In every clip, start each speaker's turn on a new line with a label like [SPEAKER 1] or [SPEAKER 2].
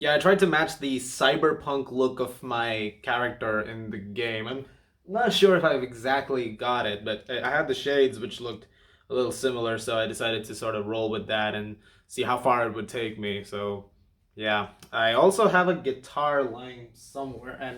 [SPEAKER 1] Yeah, I tried to match the cyberpunk look of my character in the game. I'm not sure if I've exactly got it, but I had the shades which looked a little similar, so I decided to sort of roll with that and see how far it would take me. So, yeah. I also have a guitar lying somewhere and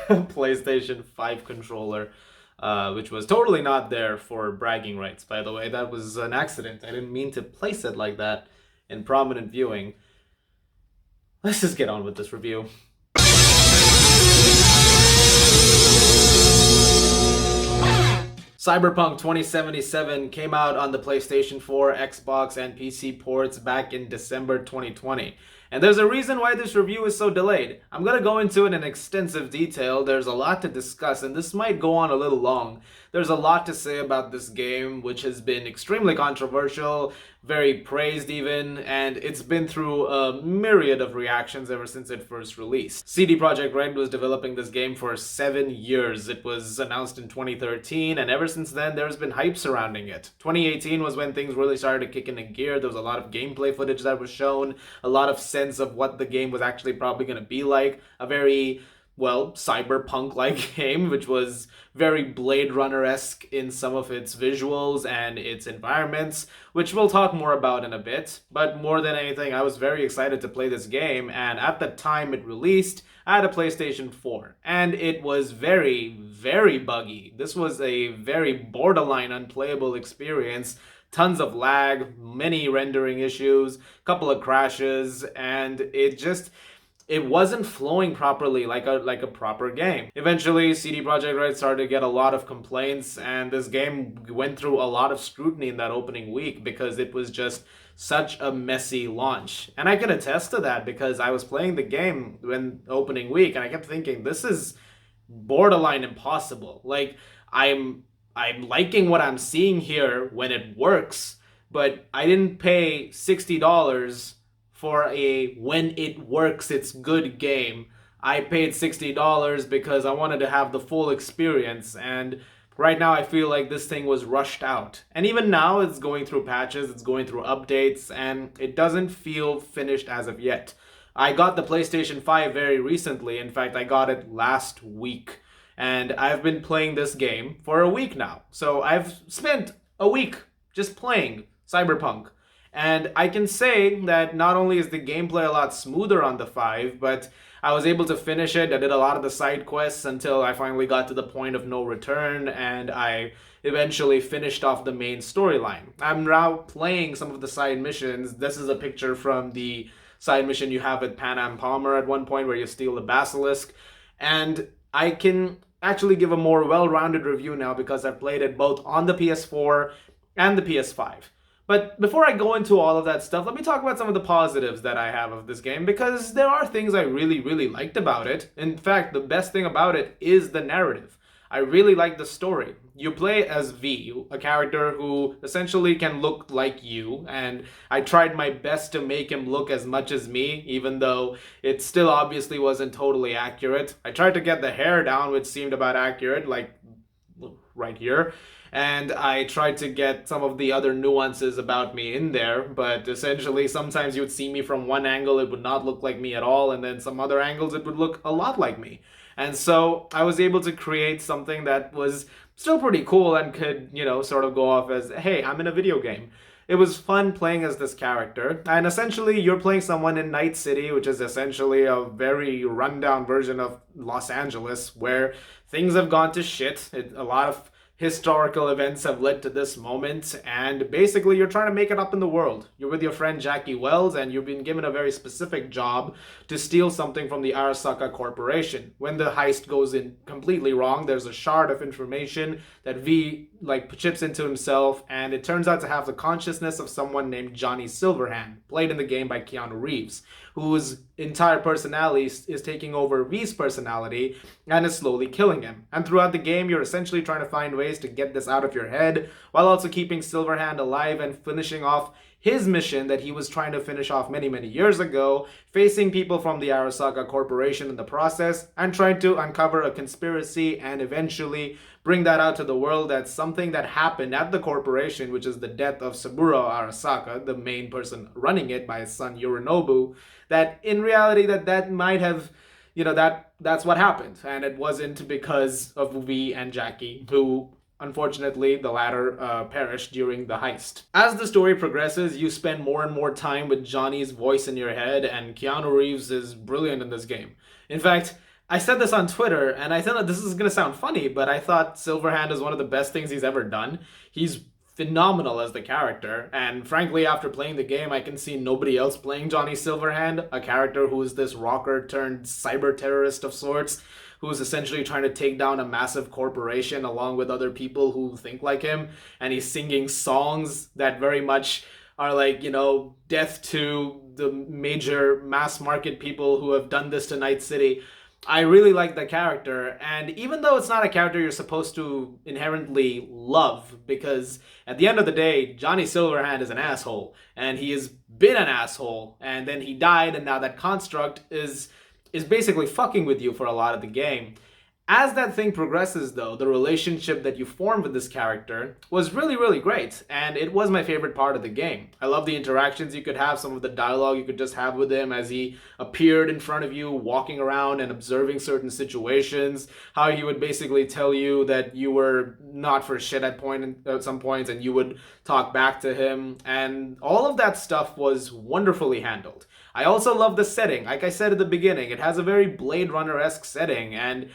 [SPEAKER 1] the PlayStation 5 controller, which was totally not there for bragging rights, by the way. That was an accident. I didn't mean to place it like that in prominent viewing. Let's just get on with this review. Cyberpunk 2077 came out on the PlayStation 4, Xbox, and PC ports back in December 2020. And there's a reason why this review is so delayed. I'm gonna go into it in extensive detail. There's a lot to discuss, and this might go on a little long. There's a lot to say about this game, which has been extremely controversial, very praised even, and it's been through a myriad of reactions ever since it first released. CD Projekt Red was developing this game for 7 years. It was announced in 2013, and ever since then there's been hype surrounding it. 2018 was when things really started to kick into gear. There was a lot of gameplay footage that was shown, a lot of sense of what the game was actually probably going to be like, a very cyberpunk-like game, which was very Blade Runner-esque in some of its visuals and its environments, which we'll talk more about in a bit. But more than anything, I was very excited to play this game, and at the time it released, I had a PlayStation 4, and it was very, very buggy. This was a very borderline unplayable experience. Tons of lag, many rendering issues, couple of crashes, and it wasn't flowing properly like a proper game. Eventually, CD Projekt Red started to get a lot of complaints, and this game went through a lot of scrutiny in that opening week because it was just such a messy launch. And I can attest to that because I was playing the game when opening week, and I kept thinking, this is borderline impossible. Like, I'm liking what I'm seeing here when it works, but I didn't pay $60 for a when it works it's good game. I paid $60 because I wanted to have the full experience, and right now I feel like this thing was rushed out. And even now it's going through patches, it's going through updates, and it doesn't feel finished as of yet. I got the PlayStation 5 very recently. In fact, I got it last week. And I've been playing this game for a week now. So I've spent a week just playing Cyberpunk. And I can say that not only is the gameplay a lot smoother on the 5, but I was able to finish it. I did a lot of the side quests until I finally got to the point of no return, and I eventually finished off the main storyline. I'm now playing some of the side missions. This is a picture from the side mission you have with Pan Am Palmer at one point where you steal the basilisk. And I can actually give a more well-rounded review now because I've played it both on the PS4 and the PS5. But before I go into all of that stuff, let me talk about some of the positives that I have of this game, because there are things I really, really liked about it. In fact, the best thing about it is the narrative. I really like the story. You play as V, a character who essentially can look like you, and I tried my best to make him look as much as me, even though it still obviously wasn't totally accurate. I tried to get the hair down, which seemed about accurate, like right here, and I tried to get some of the other nuances about me in there, but essentially sometimes you would see me from one angle, it would not look like me at all, and then some other angles it would look a lot like me. And so I was able to create something that was still pretty cool and could, sort of go off as, hey, I'm in a video game. It was fun playing as this character, and essentially you're playing someone in Night City, which is essentially a very rundown version of Los Angeles, where things have gone to shit. A lot of historical events have led to this moment, and basically you're trying to make it up in the world. You're with your friend Jackie Wells, and you've been given a very specific job to steal something from the Arasaka Corporation. When the heist goes in completely wrong, there's a shard of information that V chips into himself, and it turns out to have the consciousness of someone named Johnny Silverhand, played in the game by Keanu Reeves, whose entire personality is taking over V's personality and is slowly killing him. And throughout the game, you're essentially trying to find ways to get this out of your head while also keeping Silverhand alive and finishing off his mission that he was trying to finish off many, many years ago, facing people from the Arasaka Corporation in the process, and trying to uncover a conspiracy and eventually bring that out to the world. That's something that happened at the corporation, which is the death of Saburo Arasaka, the main person running it, by his son Yorinobu. That in reality, that might have, that's what happened, and it wasn't because of V and Jackie, who unfortunately, the latter perished during the heist. As the story progresses, you spend more and more time with Johnny's voice in your head, and Keanu Reeves is brilliant in this game. In fact, I said this on Twitter, and I thought that this is going to sound funny, but I thought Silverhand is one of the best things he's ever done. He's phenomenal as the character, and frankly, after playing the game, I can see nobody else playing Johnny Silverhand, a character who is this rocker turned cyber terrorist of sorts, who's essentially trying to take down a massive corporation along with other people who think like him. And he's singing songs that very much are like, death to the major mass market people who have done this to Night City. I really like the character, and even though it's not a character you're supposed to inherently love, because at the end of the day, Johnny Silverhand is an asshole, and he has been an asshole, and then he died, and now that construct is basically fucking with you for a lot of the game. As that thing progresses, though, the relationship that you form with this character was really, really great, and it was my favorite part of the game. I love the interactions you could have, some of the dialogue you could just have with him as he appeared in front of you, walking around and observing certain situations, how he would basically tell you that you were not for shit at some points, and you would talk back to him, and all of that stuff was wonderfully handled. I also love the setting. Like I said at the beginning, it has a very Blade Runner-esque setting, and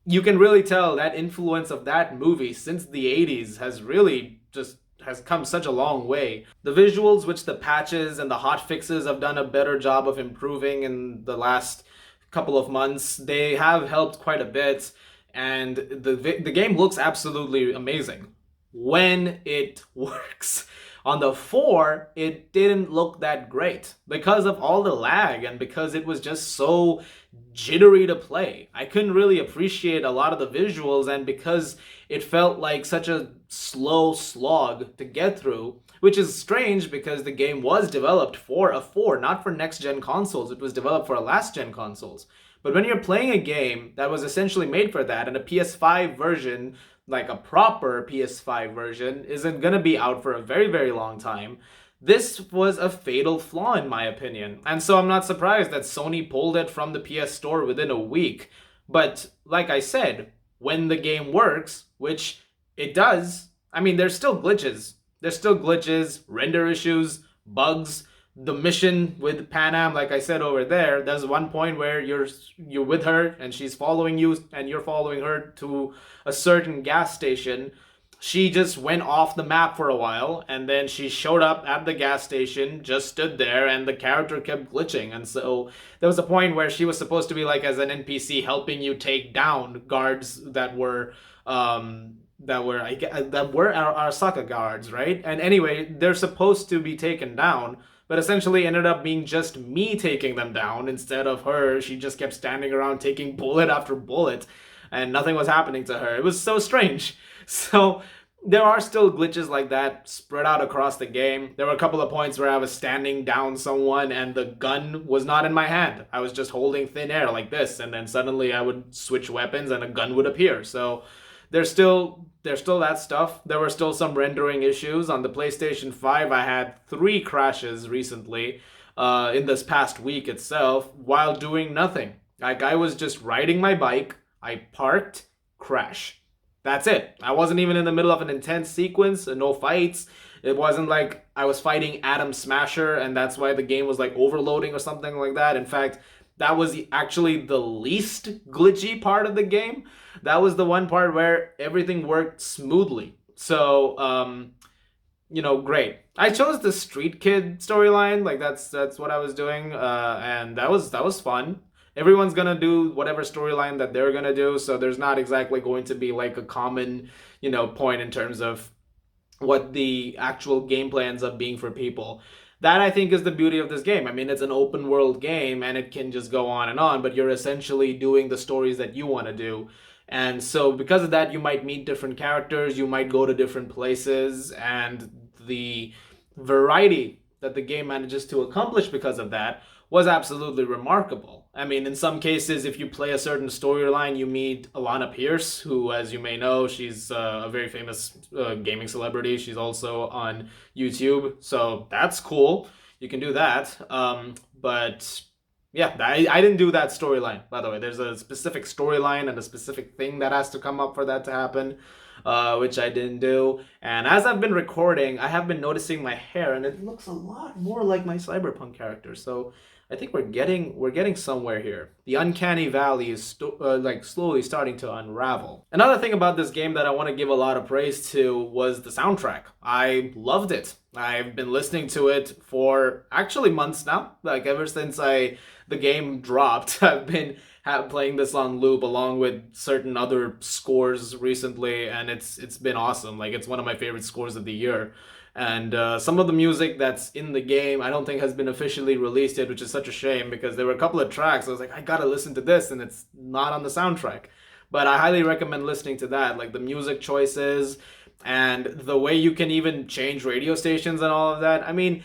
[SPEAKER 1] you can really tell that influence of that movie since the 80s has really just has come such a long way. The visuals, which the patches and the hot fixes have done a better job of improving in the last couple of months, they have helped quite a bit, and the game looks absolutely amazing when it works. On the 4, it didn't look that great because of all the lag and because it was just so jittery to play. I couldn't really appreciate a lot of the visuals, and because it felt like such a slow slog to get through, which is strange because the game was developed for a 4, not for next-gen consoles. It was developed for a last-gen consoles. But when you're playing a game that was essentially made for that, and a PS5 version, like a proper PS5 version, isn't gonna be out for a very, very long time, this was a fatal flaw in my opinion. And so I'm not surprised that Sony pulled it from the PS Store within a week. But like I said, when the game works, which it does, I mean, there's still glitches. There's still glitches, render issues, bugs. The mission with Panam, like I said over there's one point where you're with her and she's following you and you're following her to a certain gas station. She just went off the map for a while, and then she showed up at the gas station, just stood there, and the character kept glitching. And so there was a point where she was supposed to be like as an NPC helping you take down guards that were Arasaka guards, right? And anyway, they're supposed to be taken down, but essentially ended up being just me taking them down instead of her. She just kept standing around taking bullet after bullet, and nothing was happening to her. It was so strange. So there are still glitches like that spread out across the game. There were a couple of points where I was standing down someone and the gun was not in my hand. I was just holding thin air like this, and then suddenly I would switch weapons and a gun would appear. So there's still that stuff. There were still some rendering issues. On the PlayStation 5, I had 3 crashes recently in this past week itself while doing nothing. Like, I was just riding my bike, I parked, crash. That's it. I wasn't even in the middle of an intense sequence, no fights. It wasn't like I was fighting Atom Smasher and that's why the game was like overloading or something like that. In fact, that was actually the least glitchy part of the game. That was the one part where everything worked smoothly. So, great. I chose the Street Kid storyline. Like that's what I was doing, and that was fun. Everyone's gonna do whatever storyline that they're gonna do, so there's not exactly going to be like a common, point in terms of what the actual gameplay ends up being for people. That I think is the beauty of this game. I mean, it's an open world game and it can just go on and on, but you're essentially doing the stories that you want to do. And so because of that, you might meet different characters, you might go to different places, and the variety that the game manages to accomplish because of that was absolutely remarkable. I mean, in some cases, if you play a certain storyline, you meet Alana Pierce, who, as you may know, she's a very famous gaming celebrity. She's also on YouTube, so that's cool. You can do that. But yeah, I didn't do that storyline, by the way. There's a specific storyline and a specific thing that has to come up for that to happen, which I didn't do. And as I've been recording, I have been noticing my hair, and it looks a lot more like my Cyberpunk character. So I think we're getting somewhere here. The uncanny valley is like slowly starting to unravel. Another thing about this game that I want to give a lot of praise to was the soundtrack. I loved it. I've been listening to it for actually months now. Like ever since the game dropped, I've been playing this on loop along with certain other scores recently, and it's been awesome. Like it's one of my favorite scores of the year. And some of the music that's in the game, I don't think has been officially released yet, which is such a shame because there were a couple of tracks. I was like, I gotta listen to this, and it's not on the soundtrack. But I highly recommend listening to that. Like the music choices and the way you can even change radio stations and all of that. I mean,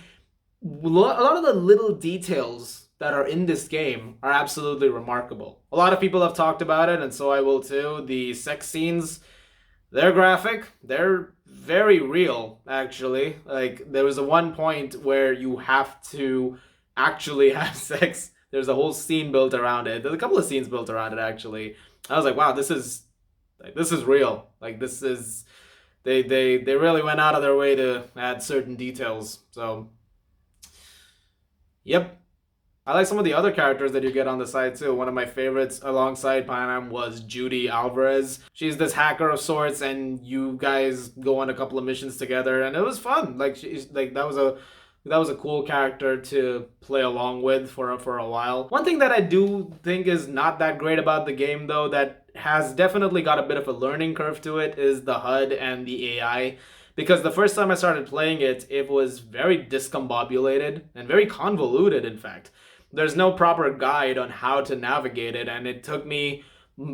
[SPEAKER 1] a lot of the little details that are in this game are absolutely remarkable. A lot of people have talked about it, and so I will too. The sex scenes, they're graphic. They're very real, actually. Like there was a one point where you have to actually have sex. There's a whole scene built around it. There's a couple of scenes built around it actually. I was like, wow, this is real. Like this is they really went out of their way to add certain details. So, yep. I like some of the other characters that you get on the side too. One of my favorites alongside Panam was Judy Alvarez. She's this hacker of sorts, and you guys go on a couple of missions together, and it was fun. Like she's like that was a cool character to play along with for a while. One thing that I do think is not that great about the game though, that has definitely got a bit of a learning curve to it, is the HUD and the AI. Because the first time I started playing it, it was very discombobulated and very convoluted, in fact. There's no proper guide on how to navigate it, and it took me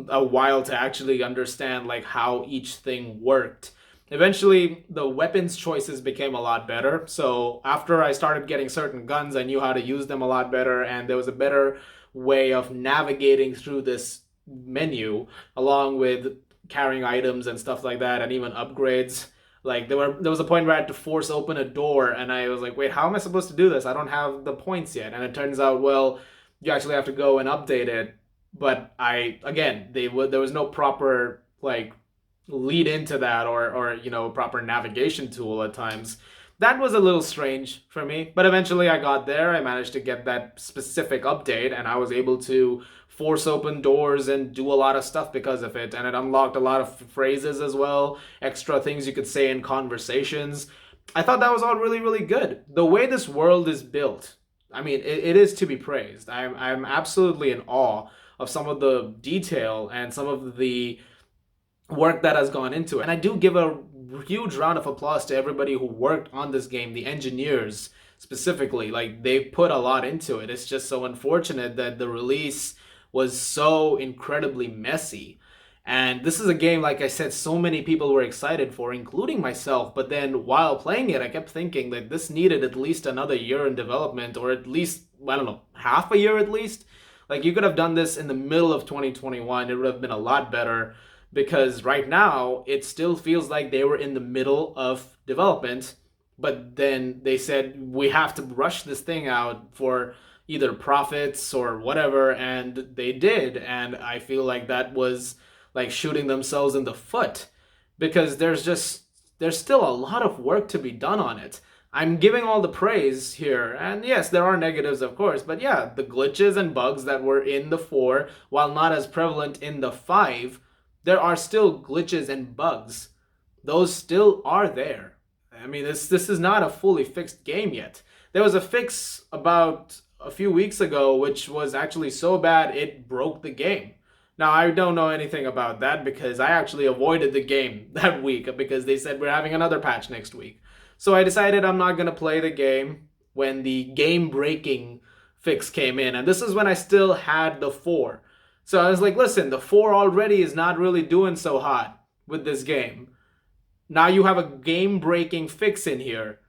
[SPEAKER 1] a while to actually understand like how each thing worked. Eventually, the weapons choices became a lot better. So after I started getting certain guns, I knew how to use them a lot better, and there was a better way of navigating through this menu, along with carrying items and stuff like that, and even upgrades. Like there was a point where I had to force open a door, and I was like, wait, how am I supposed to do this? I don't have the points yet. And it turns out, well, you actually have to go and update it. But there was no proper like lead into that, or proper navigation tool at times. That was a little strange for me, but eventually I got there. I managed to get that specific update, and I was able to force open doors and do a lot of stuff because of it. And it unlocked a lot of phrases as well, extra things you could say in conversations. I thought that was all really, really good. The way this world is built, I mean, it is to be praised. I'm absolutely in awe of some of the detail and some of the work that has gone into it. And I do give a huge round of applause to everybody who worked on this game, the engineers specifically. Like they put a lot into it. It's just so unfortunate that the release was so incredibly messy. And this is a game, like I said, so many people were excited for, including myself. But then while playing it, I kept thinking that this needed at least another year in development, or at least, I don't know, half a year at least. Like you could have done this in the middle of 2021. It would have been a lot better, because right now it still feels like they were in the middle of development, but then they said we have to rush this thing out for either profits or whatever, and they did. And I feel like that was like shooting themselves in the foot, because there's still a lot of work to be done on it. I'm giving all the praise here, and yes, there are negatives, of course, but yeah, the glitches and bugs that were in the 4, while not as prevalent in the 5, there are still glitches and bugs. Those still are there. I mean, this is not a fully fixed game yet. There was a fix about a few weeks ago, which was actually so bad it broke the game. Now, I don't know anything about that because I actually avoided the game that week because they said we're having another patch next week. So I decided I'm not going to play the game when the game-breaking fix came in. And this is when I still had the 4. So I was like, listen, the 4 already is not really doing so hot with this game. Now you have a game-breaking fix in here.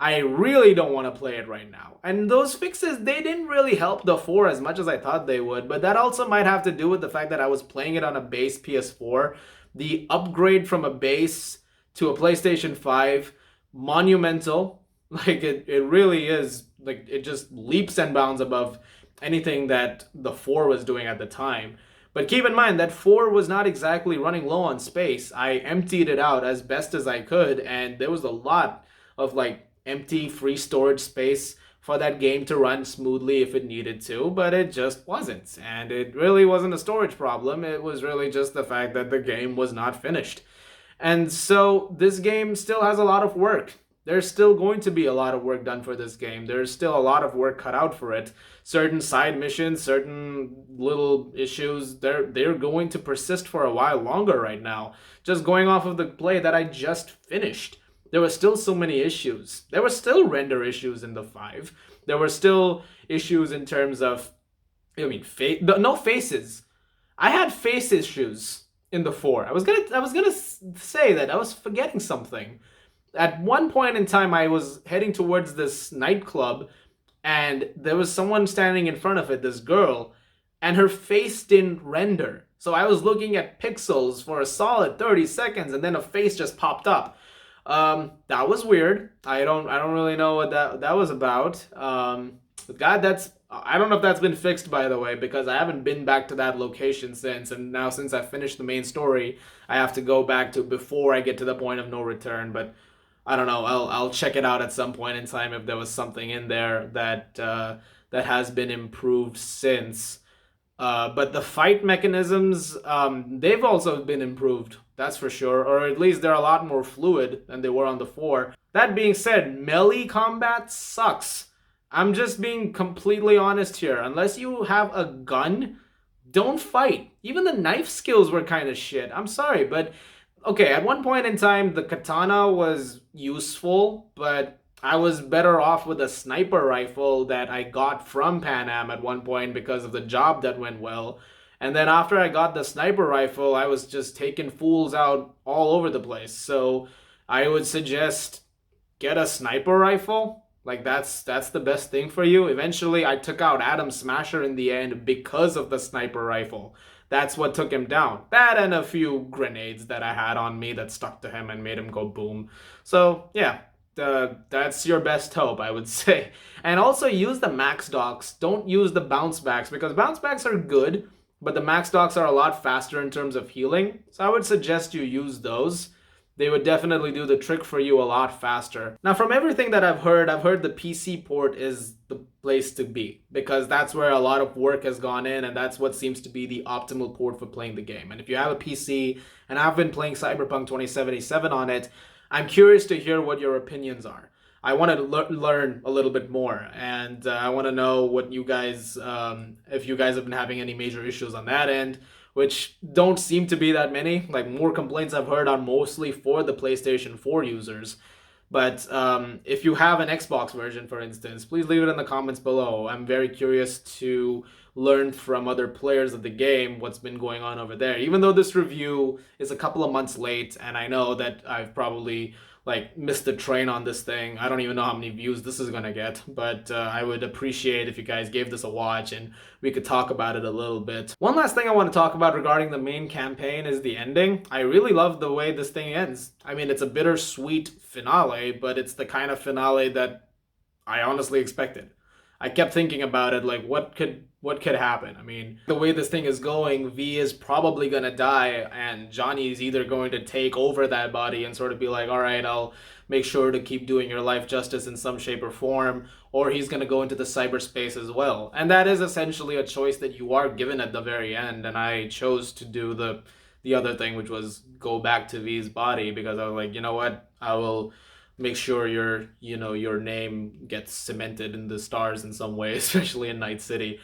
[SPEAKER 1] I really don't want to play it right now. And those fixes, they didn't really help the 4 as much as I thought they would, but that also might have to do with the fact that I was playing it on a base PS4. The upgrade from a base to a PlayStation 5, monumental. Like it really is, like it just leaps and bounds above anything that the 4 was doing at the time. But keep in mind that 4 was not exactly running low on space. I emptied it out as best as I could, and there was a lot of like empty free storage space for that game to run smoothly if it needed to, but it just wasn't. And it really wasn't a storage problem, it was really just the fact that the game was not finished. And so this game still has a lot of work. There's still going to be a lot of work done for this game. There's still a lot of work cut out for it. Certain side missions, certain little issues, they're going to persist for a while longer right now. Just going off of the play that I just finished, there were still so many issues. There were still render issues in the 5. There were still issues in terms of, I mean, no faces. I had face issues in the 4. I was gonna say that I was forgetting something. At one point in time, I was heading towards this nightclub, and there was someone standing in front of it, this girl, and her face didn't render. So I was looking at pixels for a solid 30 seconds, and then a face just popped up. That was weird. I don't really know what that was about. But God, I don't know if that's been fixed, by the way, because I haven't been back to that location since, and now since I finished the main story, I have to go back to before I get to the point of no return. But I don't know. I'll check it out at some point in time if there was something in there that has been improved since. But the fight mechanisms, they've also been improved. That's for sure, or at least they're a lot more fluid than they were on the 4. That being said, melee combat sucks. I'm just being completely honest here. Unless you have a gun, don't fight. Even the knife skills were kind of shit. I'm sorry, but okay, at one point in time, the katana was useful, but I was better off with a sniper rifle that I got from Pan Am at one point because of the job that went well. And then after I got the sniper rifle, I was just taking fools out all over the place. So I would suggest get a sniper rifle. Like that's the best thing for you. Eventually, I took out Adam Smasher in the end because of the sniper rifle. That's what took him down. That and a few grenades that I had on me that stuck to him and made him go boom. So yeah, that's your best hope, I would say. And also use the max docs. Don't use the bounce backs because bounce backs are good, but the max docs are a lot faster in terms of healing. So I would suggest you use those. They would definitely do the trick for you a lot faster. Now, from everything that I've heard the PC port is the place to be because that's where a lot of work has gone in and that's what seems to be the optimal port for playing the game. And if you have a PC, and I've been playing Cyberpunk 2077 on it, I'm curious to hear what your opinions are. I want to learn a little bit more, and I want to know what you guys, if you guys have been having any major issues on that end, which don't seem to be that many. Like, more complaints I've heard are mostly for the PlayStation 4 users. But if you have an Xbox version, for instance, please leave it in the comments below. I'm very curious to learn from other players of the game what's been going on over there. Even though this review is a couple of months late, and I know that I've probably like missed the train on this thing. I don't even know how many views this is gonna get, but I would appreciate if you guys gave this a watch and we could talk about it a little bit. One last thing I want to talk about regarding the main campaign is the ending. I really love the way this thing ends. I mean, it's a bittersweet finale, but it's the kind of finale that I honestly expected. I kept thinking about it, like what could happen? I mean, the way this thing is going, V is probably gonna die, and Johnny's either going to take over that body and sort of be like, all right, I'll make sure to keep doing your life justice in some shape or form, or he's gonna go into the cyberspace as well. And that is essentially a choice that you are given at the very end, and I chose to do the other thing, which was go back to V's body because I was like, you know what, I will make sure your name gets cemented in the stars in some way, especially in Night City.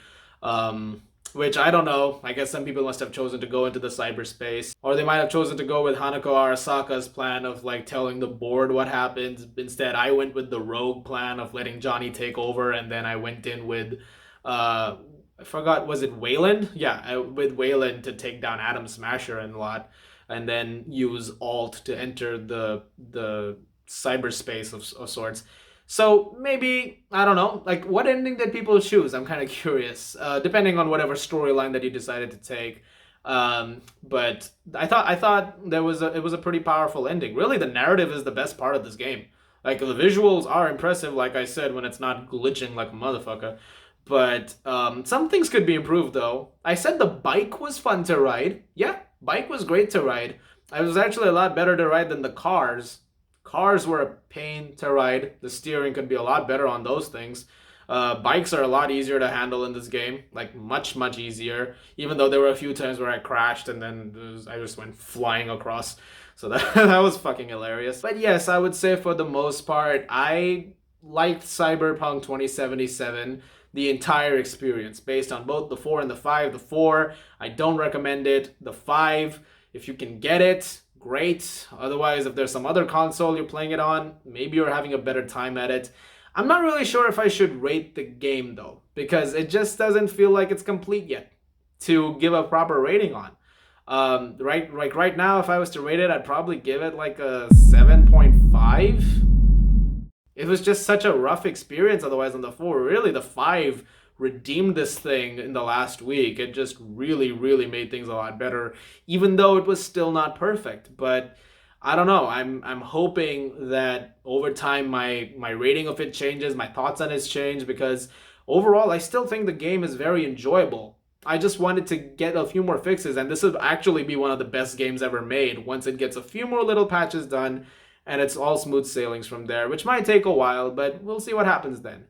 [SPEAKER 1] Which I don't know. I guess some people must have chosen to go into the cyberspace, or they might have chosen to go with Hanako Arasaka's plan of like telling the board what happened. Instead, I went with the rogue plan of letting Johnny take over, and then I went in with I forgot, was it Wayland? Yeah, with Wayland to take down Adam Smasher and lot, and then use Alt to enter the cyberspace of sorts. So maybe, I don't know, like what ending did people choose? I'm kind of curious, depending on whatever storyline that you decided to take. But I thought it was a pretty powerful ending. Really, the narrative is the best part of this game. Like the visuals are impressive, like I said, when it's not glitching like a motherfucker. But some things could be improved though. I said the bike was fun to ride. Yeah, bike was great to ride. It was actually a lot better to ride than the cars. Cars were a pain to ride. The steering could be a lot better on those things. Bikes are a lot easier to handle in this game, like much easier. Even though there were a few times where I crashed and then I just went flying across, so that that was fucking hilarious. But yes, I would say for the most part, I liked Cyberpunk 2077, the entire experience, based on both the 4 and the 5. The 4, I don't recommend it. The 5, if you can get it, great. Otherwise, if there's some other console you're playing it on, maybe you're having a better time at it. I'm not really sure if I should rate the game though, because it just doesn't feel like it's complete yet to give a proper rating on. Right now, if I was to rate it, I'd probably give it like a 7.5. It was just such a rough experience otherwise on the 4. Really, the 5 redeemed this thing in the last week. It just really made things a lot better, even though it was still not perfect. But I don't know. I'm hoping that over time my rating of it changes, my thoughts on it change, because overall I still think the game is very enjoyable. I just wanted to get a few more fixes, and this would actually be one of the best games ever made once it gets a few more little patches done and it's all smooth sailings from there, which might take a while, but we'll see what happens then.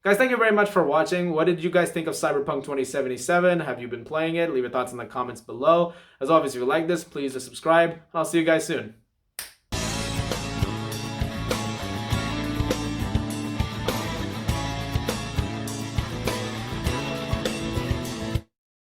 [SPEAKER 1] Guys, thank you very much for watching. What did you guys think of Cyberpunk 2077? Have you been playing it? Leave your thoughts in the comments below. As always, if you like this, please subscribe, and I'll see you guys soon.